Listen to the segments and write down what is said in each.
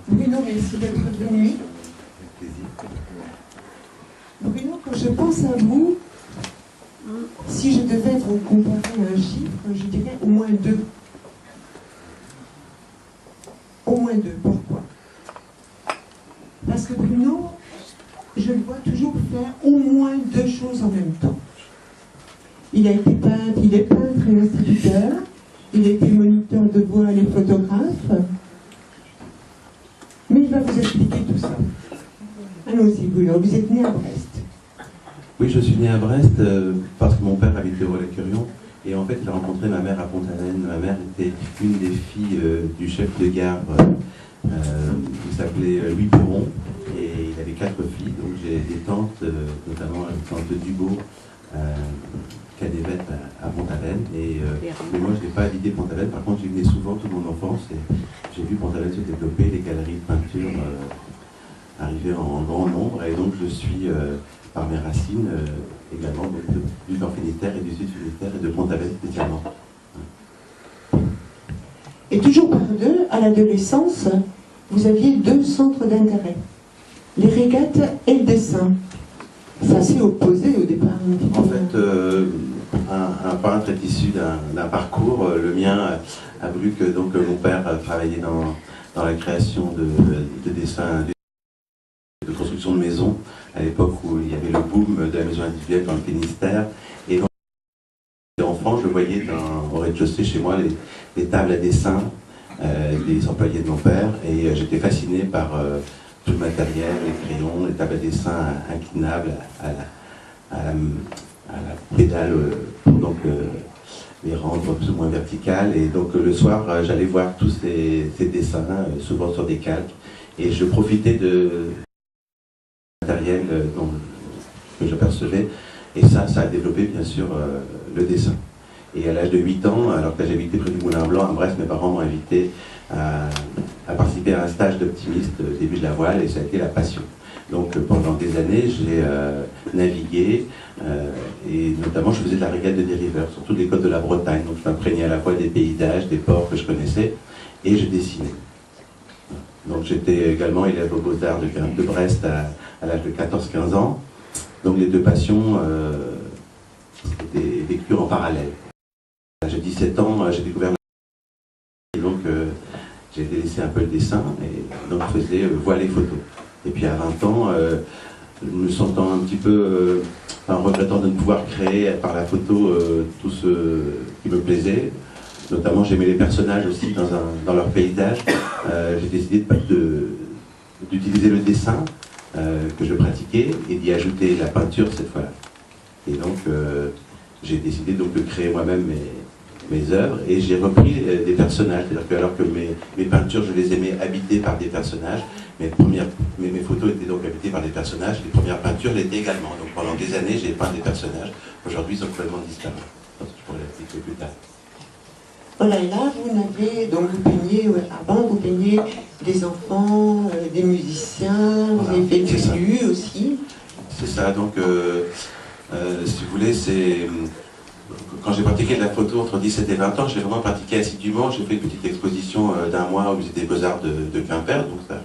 Bruno, merci d'être venu. Bruno, quand je pense à vous, si je devais vous comparer un chiffre, je dirais au moins 2. Au moins 2. Pourquoi? Parce que Bruno, je le vois toujours faire au moins 2 choses en même temps. Il a été peintre, il est peintre et instituteur, il a été moniteur de voile et photographe, mais il va vous expliquer tout ça. Allons-y, Bruno, vous êtes né à Brest. Oui, je suis né à Brest parce que mon père habitait au Valais-Curion et en fait il a rencontré ma mère à Pont-Aven. Ma mère était une des filles du chef de gare qui s'appelait Louis Perron et il avait 4 filles, donc j'ai des tantes, notamment la tante Dubo qui a des bêtes à Pont-Aven mais moi je n'ai pas habité Pont-Aven, par contre j'y venais souvent toute mon enfance et j'ai vu Pont-Aven se développer, les galeries de peinture arriver en grand nombre et donc je suis par mes racines également du Nord Finistère et du Sud Finistère et de Pont-Aven spécialement. Et toujours par 2, à l'adolescence, vous aviez 2 centres d'intérêt, les régates et le dessin. Ça s'est opposé au départ. En fait, un peintre est issu d'un parcours. Le mien a voulu que donc, mon père travaillait dans la création de dessins, de construction de maisons, à l'époque où il y avait le boom de la maison individuelle dans le Finistère. Et donc, enfant, je voyais au rez-de-chaussée chez moi les tables à dessin des employés de mon père, et j'étais fasciné par tout le matériel, les crayons, les tables à dessin inclinables à la pédale pour donc les rendre plus ou moins verticales. Et donc le soir, j'allais voir tous ces dessins, souvent sur des calques, et je profitais de matériel que j'apercevais, et ça a développé bien sûr le dessin. Et à l'âge de 8 ans, alors que j'habitais près du Moulin Blanc à Brest, mes parents m'ont invité à participer à un stage d'optimiste au début de la voile, et ça a été la passion. Donc pendant des années, j'ai navigué, et notamment je faisais de la régate de dériveurs sur toutes les côtes de la Bretagne. Donc je m'imprégnais à la fois des paysages, des ports que je connaissais, et je dessinais. Donc j'étais également élève aux Beaux-Arts de Brest à l'âge de 14-15 ans. Donc les 2 passions étaient vécues en parallèle. À l'âge de 17 ans, j'ai découvert la... Et donc j'ai délaissé un peu le dessin, et donc je faisais voile et photo. Et puis à 20 ans, me sentant un petit peu regrettant de ne pouvoir créer par la photo tout ce qui me plaisait, notamment j'aimais les personnages aussi dans leur paysage, j'ai décidé d'utiliser le dessin que je pratiquais et d'y ajouter la peinture cette fois-là. Et donc j'ai décidé donc de créer moi-même mes œuvres, et j'ai repris des personnages, c'est-à-dire que alors que mes peintures, je les aimais habitées par des personnages, mes photos étaient donc habitées par des personnages, les premières peintures l'étaient également. Donc pendant des années, j'ai peint des personnages. Aujourd'hui, ils ont complètement disparu. Je pourrais l'expliquer plus tard. Voilà, et là, vous peignez, avant, vous peigniez des enfants, des musiciens, vous avez fait des élus aussi. C'est ça, donc, si vous voulez, c'est... Quand j'ai pratiqué de la photo entre 17 et 20 ans, j'ai vraiment pratiqué assidûment. J'ai fait une petite exposition d'1 mois au musée des Beaux-Arts de Quimper, donc ça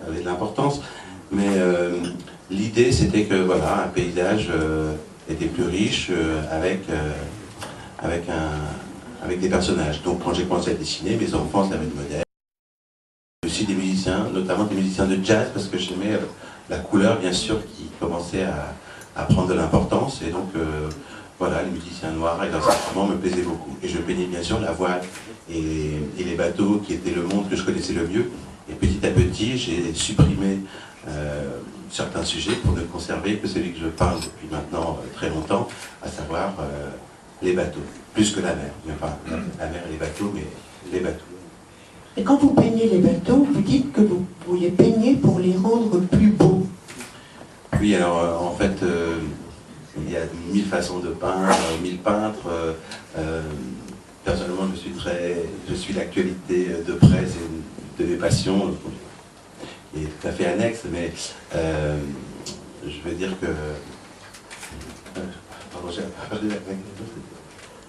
avait de l'importance. Mais l'idée, c'était que voilà, un paysage était plus riche avec des personnages. Donc quand j'ai commencé à dessiner, mes enfants servaient de modèle. Aussi des musiciens, notamment des musiciens de jazz, parce que j'aimais la couleur, bien sûr, qui commençait à prendre de l'importance. Et donc, voilà, les musiciens noirs et leurs instruments me plaisaient beaucoup. Et je peignais bien sûr la voile et les bateaux, qui étaient le monde que je connaissais le mieux. Et petit à petit, j'ai supprimé certains sujets pour ne conserver que celui que je peins depuis maintenant très longtemps, à savoir les bateaux. Plus que la mer. Enfin, la mer et les bateaux, mais les bateaux. Et quand vous peignez les bateaux, vous dites que vous les peignez pour les rendre plus beaux. Oui, alors en fait, il y a 1000 façons de peindre, 1000 peintres. Personnellement, je suis l'actualité de près, c'est une de mes passions, qui est tout à fait annexe, mais je veux dire que... Pardon, j'ai perdu la question.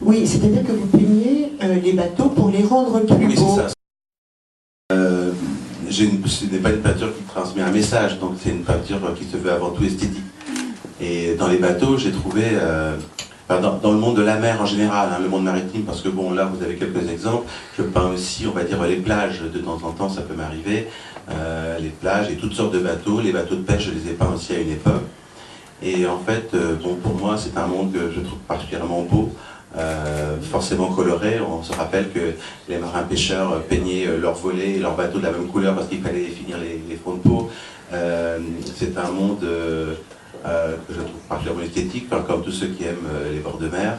Oui, c'est-à-dire que vous peignez les bateaux pour les rendre plus beaux. Oui, c'est ça. ce n'est pas une peinture qui transmet un message, donc c'est une peinture qui se veut avant tout esthétique. Et dans les bateaux, j'ai trouvé, dans le monde de la mer en général, hein, le monde maritime, parce que bon, là vous avez quelques exemples, je peins aussi, on va dire, les plages, de temps en temps ça peut m'arriver, les plages et toutes sortes de bateaux, les bateaux de pêche je les ai peints aussi à une époque. Et en fait, bon, pour moi c'est un monde que je trouve particulièrement beau, forcément coloré. On se rappelle que les marins pêcheurs peignaient leurs volets et leurs bateaux de la même couleur parce qu'il fallait finir les fonds de peau. C'est un monde que je trouve particulièrement esthétique, comme tous ceux qui aiment les bords de mer.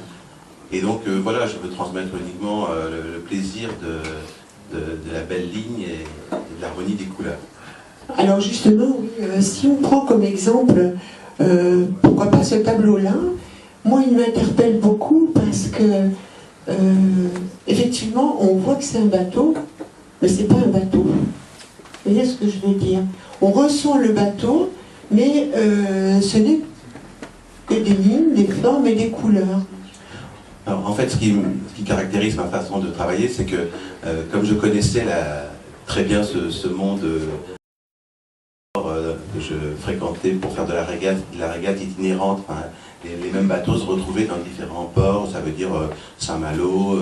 Et donc voilà, je veux transmettre uniquement le plaisir de la belle ligne et de l'harmonie des couleurs. Alors justement, oui, si on prend comme exemple, pourquoi pas ce tableau-là, moi il m'interpelle beaucoup parce que effectivement on voit que c'est un bateau, mais c'est pas un bateau. Vous voyez ce que je veux dire? On ressent le bateau, mais ce n'est que des lignes, des formes et des couleurs. Alors, en fait, ce qui caractérise ma façon de travailler, c'est que comme je connaissais très bien ce monde que je fréquentais pour faire de la régate itinérante, enfin, les mêmes bateaux se retrouvaient dans différents ports, ça veut dire Saint-Malo,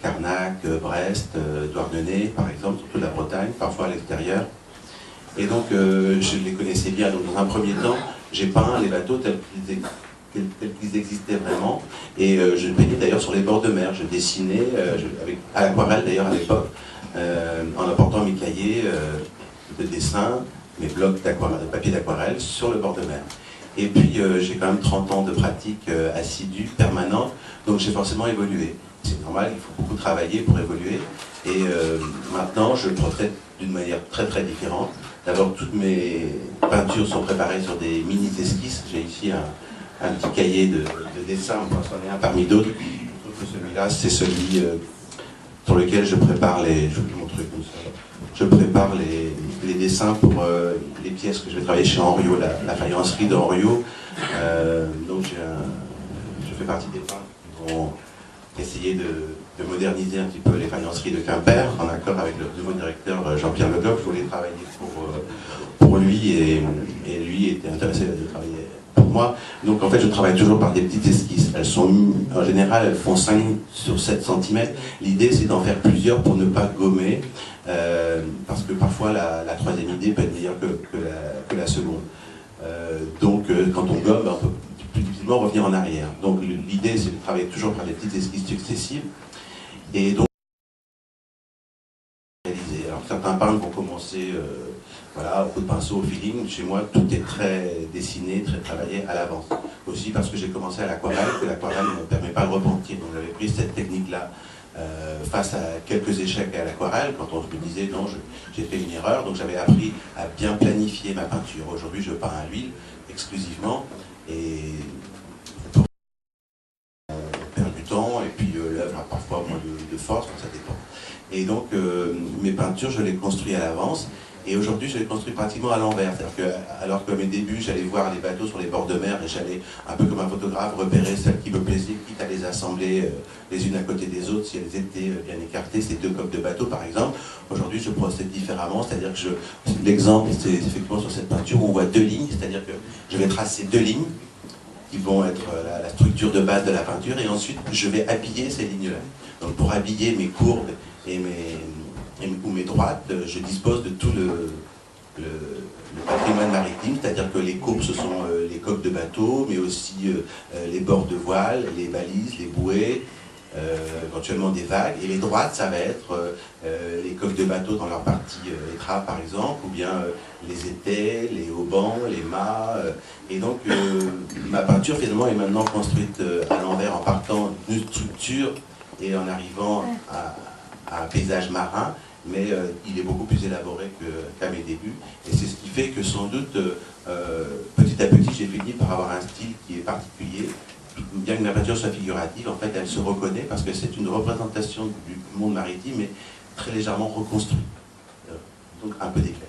Carnac, Brest, Douarnenez, par exemple, surtout la Bretagne, parfois à l'extérieur. Et donc, je les connaissais bien. Donc, dans un premier temps, j'ai peint les bateaux tels qu'ils existaient vraiment. Et je peignais d'ailleurs sur les bords de mer. Je dessinais, à l'aquarelle d'ailleurs à l'époque, en apportant mes cahiers de dessin, mes blocs de papier d'aquarelle sur le bord de mer. Et puis, j'ai quand même 30 ans de pratique assidue, permanente, donc j'ai forcément évolué. C'est normal, il faut beaucoup travailler pour évoluer. Et maintenant, je procède d'une manière très très différente. D'abord, toutes mes peintures sont préparées sur des mini-esquisses. J'ai ici un petit cahier de dessin, j'en ai un parmi d'autres. Je trouve que celui-là, c'est celui sur lequel je prépare je vais vous montrer comme ça. Je prépare les dessins pour les pièces que je vais travailler chez Henriot, la faïencerie de Henriot. Donc je fais partie des peintres qui vont essayer de moderniser un petit peu les faïenceries de Quimper, en accord avec le nouveau directeur Jean-Pierre Legoff. Je voulais travailler pour lui et lui était intéressé de travailler pour moi. Donc en fait je travaille toujours par des petites esquisses. Elles sont, en général, elles font 5 sur 7 cm. L'idée c'est d'en faire plusieurs pour ne pas gommer, parce que parfois la troisième idée peut être meilleure que la seconde. Donc quand on gomme, on peut plus difficilement revenir en arrière. Donc l'idée c'est de travailler toujours par des petites esquisses successives. Et donc, alors certains peintres vont commencer voilà, au coup de pinceau, au feeling. Chez moi, tout est très dessiné, très travaillé à l'avance. Aussi parce que j'ai commencé à l'aquarelle, que l'aquarelle ne me permet pas de repentir. Donc j'avais pris cette technique-là face à quelques échecs à l'aquarelle, quand on me disait non, j'ai fait une erreur. Donc j'avais appris à bien planifier ma peinture. Aujourd'hui, je peins à l'huile exclusivement. Et pour perdre du temps, et puis l'œuvre a parfois moins de force, ça dépend. Et donc mes peintures, je les construis à l'avance. Et aujourd'hui, je les construis pratiquement à l'envers. Alors qu'à mes débuts, j'allais voir les bateaux sur les bords de mer et j'allais, un peu comme un photographe, repérer celles qui me plaisaient, quitte à les assembler les unes à côté des autres si elles étaient bien écartées, ces deux coques de bateau par exemple. Aujourd'hui, je procède différemment, c'est-à-dire que l'exemple, c'est effectivement sur cette peinture où on voit deux lignes, c'est-à-dire que je vais tracer deux lignes qui vont être la structure de base de la peinture et ensuite je vais habiller ces lignes-là. Donc pour habiller mes courbes et mes droites, je dispose de tout le patrimoine maritime, c'est-à-dire que les courbes, ce sont les coques de bateau, mais aussi les bords de voile, les balises, les bouées, éventuellement des vagues. Et les droites, ça va être les coques de bateau dans leur partie étrave, par exemple, ou bien les étais, les haubans, les mâts. Et donc, ma peinture, finalement, est maintenant construite à l'envers, en partant d'une structure et en arrivant à un paysage marin. Mais il est beaucoup plus élaboré qu'à mes débuts. Et c'est ce qui fait que sans doute, petit à petit, j'ai fini par avoir un style qui est particulier. Bien que ma peinture soit figurative, en fait, elle se reconnaît parce que c'est une représentation du monde maritime, mais très légèrement reconstruite. Donc un peu d'éclair.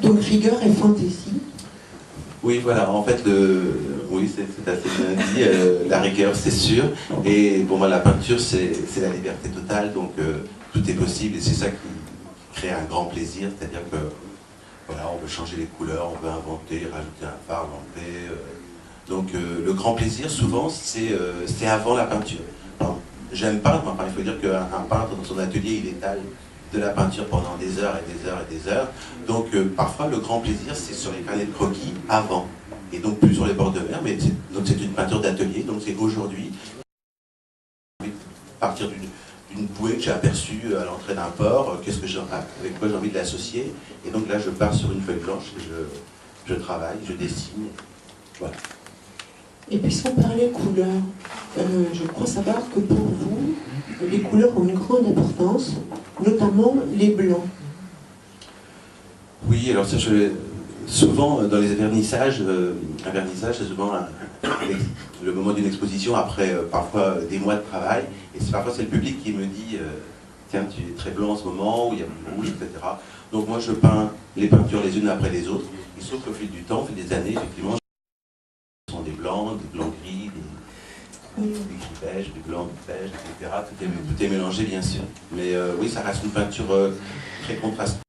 Donc rigueur et fantaisie. Oui, voilà, en fait, oui, c'est assez bien dit, la rigueur, c'est sûr. Et bon, la peinture, c'est la liberté totale, donc tout est possible et c'est ça créer un grand plaisir, c'est-à-dire que voilà, on veut changer les couleurs, on veut inventer, rajouter un phare, l'enlever. Donc le grand plaisir, souvent, c'est avant la peinture. J'aime peindre, enfin, il faut dire qu'un peintre, dans son atelier, il étale de la peinture pendant des heures et des heures et des heures. Donc parfois, le grand plaisir, c'est sur les carnets de croquis avant. Et donc plus sur les bords de mer, mais c'est une peinture d'atelier, donc c'est aujourd'hui, à partir d'une bouée que j'ai aperçue à l'entrée d'un port, avec quoi j'ai envie de l'associer. Et donc là, je pars sur une feuille blanche, et je travaille, je dessine. Voilà. Et puisqu'on parlait couleurs, je crois savoir que pour vous, les couleurs ont une grande importance, notamment les blancs. Oui, alors ça, souvent dans les vernissages, un vernissage c'est souvent le moment d'une exposition après parfois des mois de travail, et parfois c'est le public qui me dit tiens, tu es très blanc en ce moment, ou il y a du rouge, etc. Donc moi je peins les peintures les unes après les autres, et sauf qu'au fil du temps, au fil des années, effectivement, ce sont des blancs gris, des gris beige, des blancs beige, etc. Tout est mélangé bien sûr. Mais oui, ça reste une peinture très contrastée.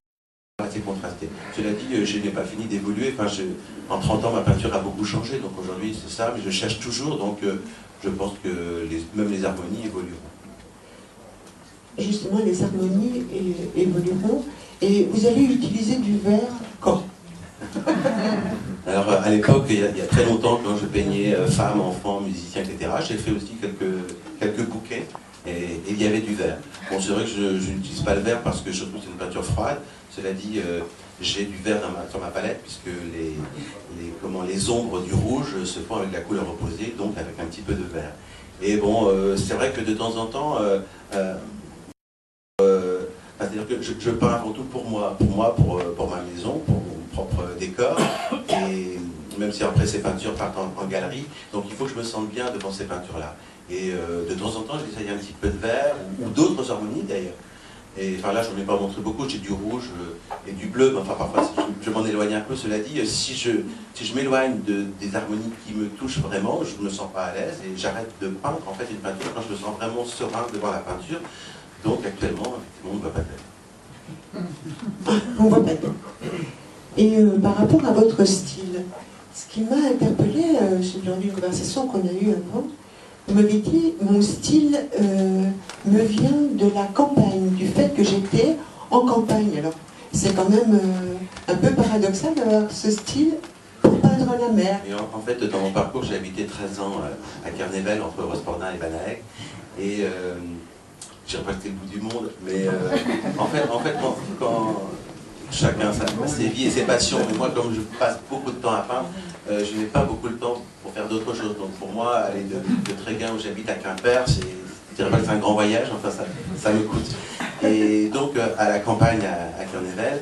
Assez contrasté. Cela dit, je n'ai pas fini d'évoluer. Enfin, en 30 ans, ma peinture a beaucoup changé. Donc aujourd'hui, c'est ça, mais je cherche toujours. Donc je pense que même les harmonies évolueront. Justement, les harmonies évolueront. Et vous allez utiliser du vert quand? Alors à l'époque, il y a très longtemps, quand je peignais femmes, enfants, musiciens, etc., j'ai fait aussi quelques bouquets. Et il y avait du vert. Bon, c'est vrai que je n'utilise pas le vert parce que je trouve que c'est une peinture froide. Cela dit, j'ai du vert sur ma palette puisque les ombres du rouge se font avec la couleur opposée, donc avec un petit peu de vert. Et bon, c'est vrai que de temps en temps, c'est-à-dire que je peins avant tout pour moi, pour ma maison, pour mon propre décor. Et même si après ces peintures partent en galerie, donc il faut que je me sente bien devant ces peintures-là. Et de temps en temps, j'essaye un petit peu de vert, ou d'autres harmonies d'ailleurs. Et enfin là, je n'en ai pas montré beaucoup, j'ai du rouge et du bleu, mais enfin parfois je m'en éloigne un peu. Cela dit, si je m'éloigne des harmonies qui me touchent vraiment, je ne me sens pas à l'aise et j'arrête de peindre en fait une peinture quand je me sens vraiment serein devant la peinture. Donc actuellement, effectivement, on ne voit pas tellement. On voit pas tellement. Et par rapport à votre style, ce qui m'a interpellé, lors d'une conversation qu'on a eue avant, vous m'avez dit, mon style me vient de la campagne, du fait que j'étais en campagne. Alors, c'est quand même un peu paradoxal d'avoir ce style pour peindre la mer. Et en fait, dans mon parcours, j'ai habité 13 ans à Kernevel, entre Rospordin et Banaec. Et j'ai reparti le bout du monde. Mais en fait quand chacun a ses vies et ses passions, mais moi, comme je passe beaucoup de temps à peindre, je n'ai pas beaucoup de temps pour faire d'autres choses. Donc pour moi, aller de Tréguin où j'habite à Quimper, je dirais pas que c'est un grand voyage, enfin ça me coûte. Et donc à la campagne à Kernevel,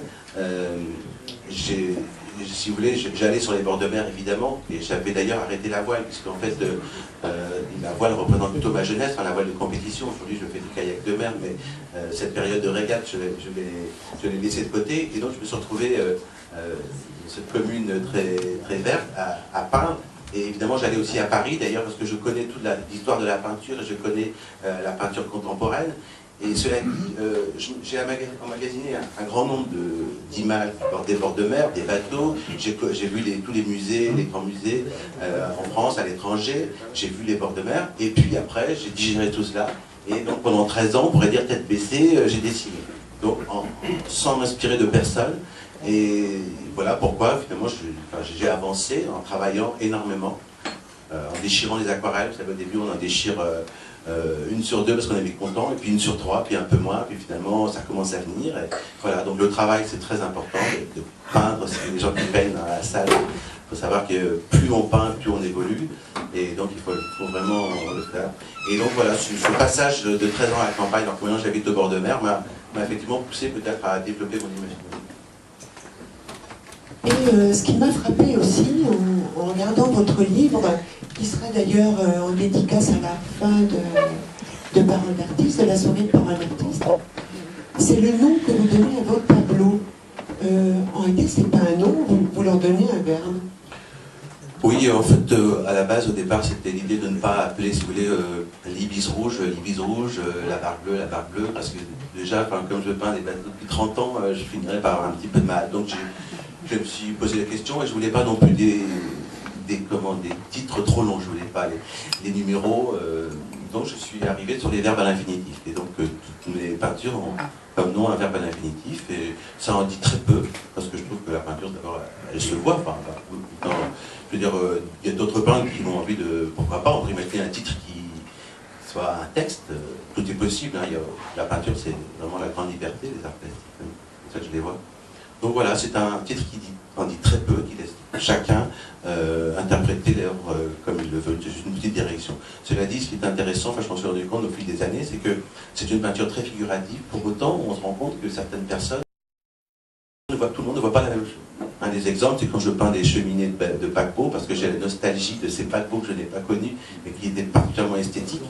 si vous voulez, j'allais sur les bords de mer évidemment, et j'avais d'ailleurs arrêté la voile, puisqu'en fait la voile représente plutôt ma jeunesse, enfin, la voile de compétition. Aujourd'hui je fais du kayak de mer, mais cette période de régate je l'ai laissée de côté, et donc je me suis retrouvé cette commune très verte à peindre. Et évidemment, j'allais aussi à Paris, d'ailleurs, parce que je connais toute l'histoire de la peinture et je connais la peinture contemporaine. Et cela dit, j'ai emmagasiné un grand nombre d'images des bords de mer, des bateaux. J'ai vu tous les musées, les grands musées en France, à l'étranger. J'ai vu les bords de mer. Et puis après, j'ai digéré tout cela. Et donc pendant 13 ans, on pourrait dire tête baissée, j'ai dessiné. Donc sans m'inspirer de personne. Et voilà pourquoi finalement j'ai avancé en travaillant énormément, en déchirant les aquarelles. Vous savez, au début on en déchire une sur deux parce qu'on est content, et puis une sur trois, puis un peu moins, puis finalement ça commence à venir. Et voilà, donc le travail c'est très important de peindre. C'est les gens qui peignent dans la salle. Il faut savoir que plus on peint, plus on évolue, et donc il faut vraiment le faire. Et donc voilà, ce passage de 13 ans à la campagne, alors que maintenant j'habite au bord de mer, m'a effectivement poussé peut-être à développer mon imagination. Et ce qui m'a frappé aussi en regardant votre livre, qui sera d'ailleurs en dédicace à la fin de Parole d'artiste, de la soirée de Parole d'artiste, c'est le nom que vous donnez à votre tableau. En réalité, c'est pas un nom, vous leur donnez un verbe. Oui, en fait, à la base, au départ, c'était l'idée de ne pas appeler, si vous voulez, l'ibis rouge, la barbe bleue, parce que déjà, comme je peins des bateaux depuis 30 ans, je finirais par avoir un petit peu de mal. Donc je me suis posé la question et je voulais pas non plus des titres trop longs, je voulais pas les numéros. Donc je suis arrivé sur les verbes à l'infinitif. Et donc toutes mes peintures ont comme nom un verbe à l'infinitif, et ça en dit très peu, parce que je trouve que la peinture, d'abord, elle se voit. Enfin, je veux dire, il y a d'autres peintres qui ont envie de, pourquoi pas, on pourrait mettre un titre qui soit un texte, tout est possible. Hein, la peinture, c'est vraiment la grande liberté des arts plastiques, c'est comme ça que je les vois. Donc voilà, c'est un titre qui en dit très peu, qui laisse chacun interpréter l'œuvre comme il le veut. C'est juste une petite direction. Cela dit, ce qui est intéressant, je m'en suis rendu compte au fil des années, c'est que c'est une peinture très figurative. Pour autant, on se rend compte que certaines personnes, tout le monde ne voit pas la même chose. Un des exemples, c'est quand je peins des cheminées de paquebots, parce que j'ai la nostalgie de ces paquebots que je n'ai pas connus, mais qui étaient particulièrement esthétiques.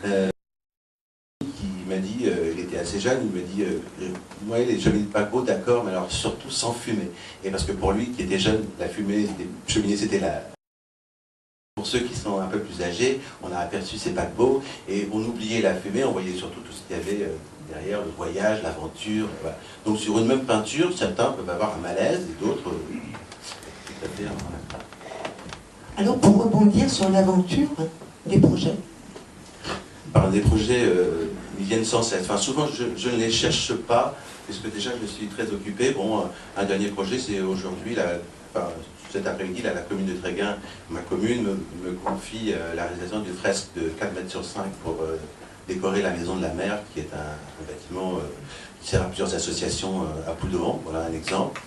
Il m'a dit, il était assez jeune, il me dit, moi les cheminées de paquebot, d'accord, mais alors surtout sans fumée. Et parce que pour lui, qui était jeune, la fumée, les cheminées, c'était la... Pour ceux qui sont un peu plus âgés, on a aperçu ces paquebots, et on oubliait la fumée, on voyait surtout tout ce qu'il y avait derrière, le voyage, l'aventure. Voilà. Donc sur une même peinture, certains peuvent avoir un malaise, et d'autres... tout à fait, voilà. Alors pour rebondir sur l'aventure, des projets. Par des projets, ils viennent sans cesse. Enfin, souvent, je ne les cherche pas, parce que déjà, je suis très occupé. Bon, un dernier projet, c'est aujourd'hui, cet après-midi, la commune de Tréguin, ma commune, me confie la réalisation d'une fresque de 4 mètres sur 5 pour décorer la maison de la mer, qui est un bâtiment qui sert à plusieurs associations à Poudouan. Voilà un exemple.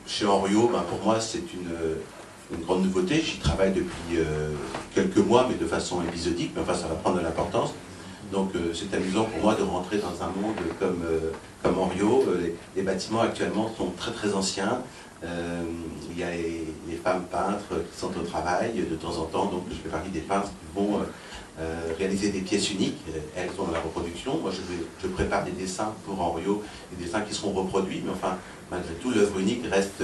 Chez Henriot, pour moi, c'est une grande nouveauté. J'y travaille depuis quelques mois, mais de façon épisodique, mais enfin ça va prendre de l'importance. Donc c'est amusant pour moi de rentrer dans un monde comme Henriot. Les bâtiments actuellement sont très très anciens. Il y a les femmes peintres qui sont au travail de temps en temps, donc je fais partie des peintres qui vont réaliser des pièces uniques. Elles sont dans la reproduction. Moi je prépare des dessins pour Henriot, des dessins qui seront reproduits, mais enfin malgré tout l'œuvre unique reste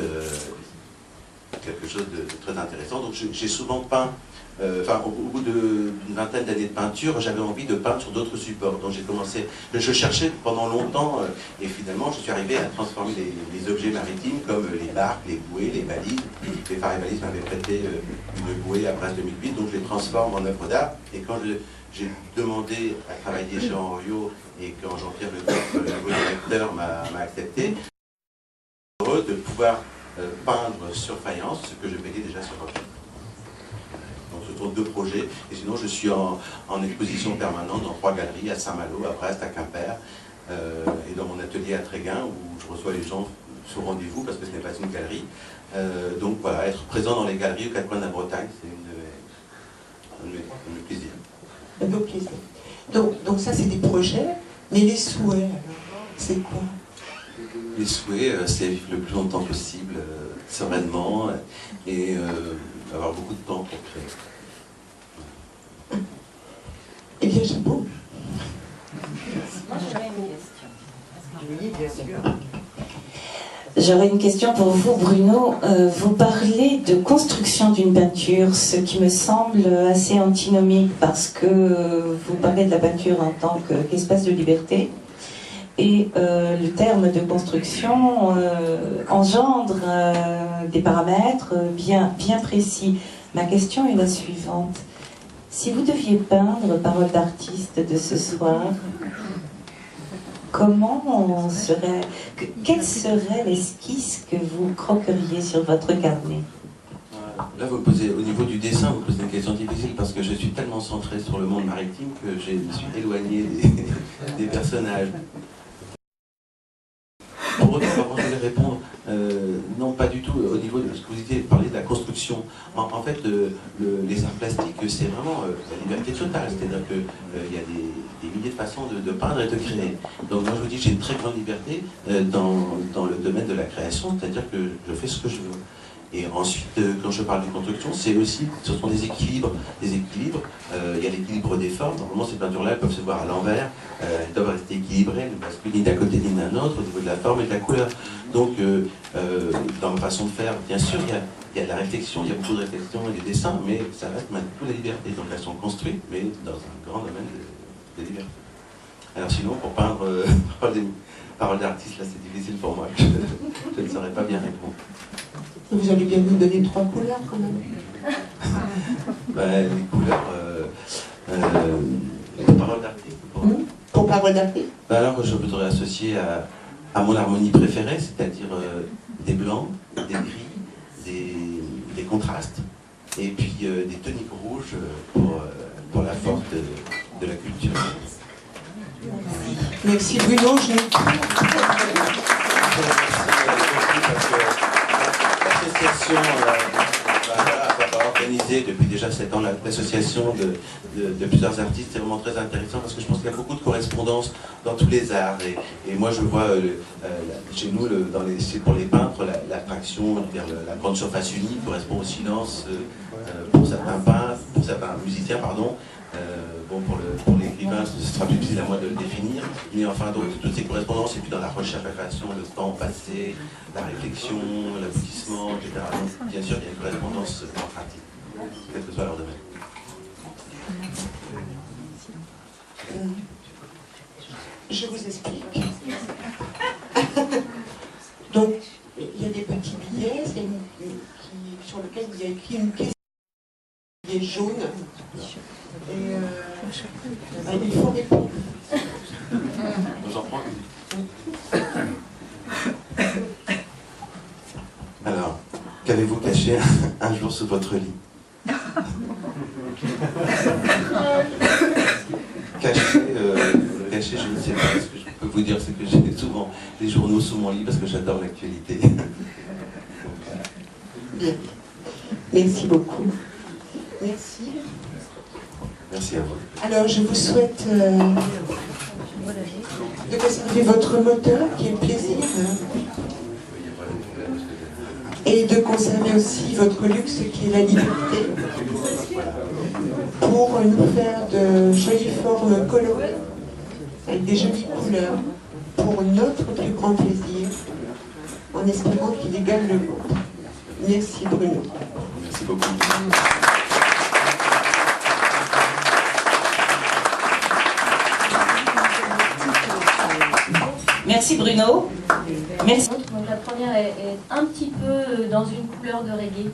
quelque chose de très intéressant. Donc j'ai souvent peint, au bout d'une vingtaine d'années de peinture, j'avais envie de peindre sur d'autres supports. Donc j'ai commencé, je cherchais pendant longtemps, et finalement je suis arrivé à transformer les objets maritimes comme les barques, les bouées, les balises. Les phares et balises m'avaient prêté une bouée à Brest 2008, donc je les transforme en œuvre d'art. Et quand j'ai demandé à travailler chez Henriot, et quand Jean-Pierre Le nouveau directeur, m'a accepté, heureux de pouvoir peindre sur faïence, ce que je payais déjà sur rocher. Donc ce sont deux projets, et sinon je suis en exposition permanente dans 3 galeries, à Saint-Malo, à Brest, à Quimper, et dans mon atelier à Tréguin, où je reçois les gens sur rendez-vous, parce que ce n'est pas une galerie. Donc voilà, être présent dans les galeries aux 4 coins de la Bretagne, c'est un de mes plaisirs. Un beau plaisir. Donc ça c'est des projets, mais les souhaits, alors, c'est quoi? Les souhaits, c'est vivre le plus longtemps possible, sereinement, et avoir beaucoup de temps pour créer. Eh bien, chapeau. Moi, j'aurais une question. Oui, bien sûr. J'aurais une question pour vous, Bruno. Vous parlez de construction d'une peinture, ce qui me semble assez antinomique, parce que vous parlez de la peinture en tant qu'espace de liberté. Et le terme de construction engendre des paramètres bien précis. Ma question est la suivante. Si vous deviez peindre Parole d'artiste de ce soir, quelle serait l'esquisse que vous croqueriez sur votre carnet? Là, vous posez, au niveau du dessin, vous posez une question difficile parce que je suis tellement centré sur le monde maritime que je me suis éloigné des personnages. Pour autant, avant je voulais répondre, non, pas du tout, au niveau de ce que vous disiez, parler de la construction. En fait, les arts plastiques, c'est vraiment la liberté totale, c'est-à-dire qu'il y a des milliers de façons de peindre et de créer. Donc moi, je vous dis, j'ai une très grande liberté dans le domaine de la création, c'est-à-dire que je fais ce que je veux. Et ensuite, quand je parle de construction, c'est aussi, ce sont des équilibres. Des équilibres, il y a l'équilibre des formes. Normalement, ces peintures-là, elles peuvent se voir à l'envers. Elles doivent rester équilibrées, elles ne basculent ni d'un côté ni d'un autre, au niveau de la forme et de la couleur. Donc, dans ma façon de faire, bien sûr, il y a de la réflexion, il y a beaucoup de réflexion et des dessins, mais ça reste malgré tout la liberté. Donc, elles sont construites, mais dans un grand domaine de liberté. Alors sinon, pour peindre paroles d'artiste, là, c'est difficile pour moi. Je ne saurais pas bien répondre. Vous allez bien nous donner 3 couleurs quand même. Les couleurs pour paroles d'artiste. Pour paroles d'artiste. Alors je voudrais associer à mon harmonie préférée, c'est-à-dire des blancs, des gris, des contrastes, et puis des toniques rouges pour la force de la culture. Merci Bruno. L'association a organisé depuis déjà 7 ans l'association de plusieurs artistes. C'est vraiment très intéressant parce que je pense qu'il y a beaucoup de correspondances dans tous les arts. Et moi je vois chez nous, pour les peintres, l'attraction vers la grande surface unie correspond au silence pour certains peintres, pour certains musiciens, pardon. Pour l'écrivain, ce sera plus difficile à moi de le définir, mais enfin, donc, toutes ces correspondances, et puis dans la recherche, la création, le temps passé, la réflexion, l'aboutissement, etc. Donc, bien sûr, il y a une correspondance entre artistes, quel que soit leur domaine. Je vous explique. Donc, il y a des petits billets sur lesquels il y a écrit une question qui est jaune. Et il faut répondre. Nous en prenons. Alors, qu'avez-vous caché un jour sous votre lit? Caché, je ne sais pas. Ce que je peux vous dire, c'est que j'ai souvent les journaux sous mon lit parce que j'adore l'actualité. Bien. Merci beaucoup. Merci. Merci à vous. Alors, je vous souhaite de conserver votre moteur, qui est le plaisir, et de conserver aussi votre luxe, qui est la liberté, pour nous faire de jolies formes colorées, avec des jolies couleurs, pour notre plus grand plaisir, en espérant qu'il égale le vôtre. Merci Bruno. Merci beaucoup. Merci Bruno. Merci. Donc la première est un petit peu dans une couleur de reggae.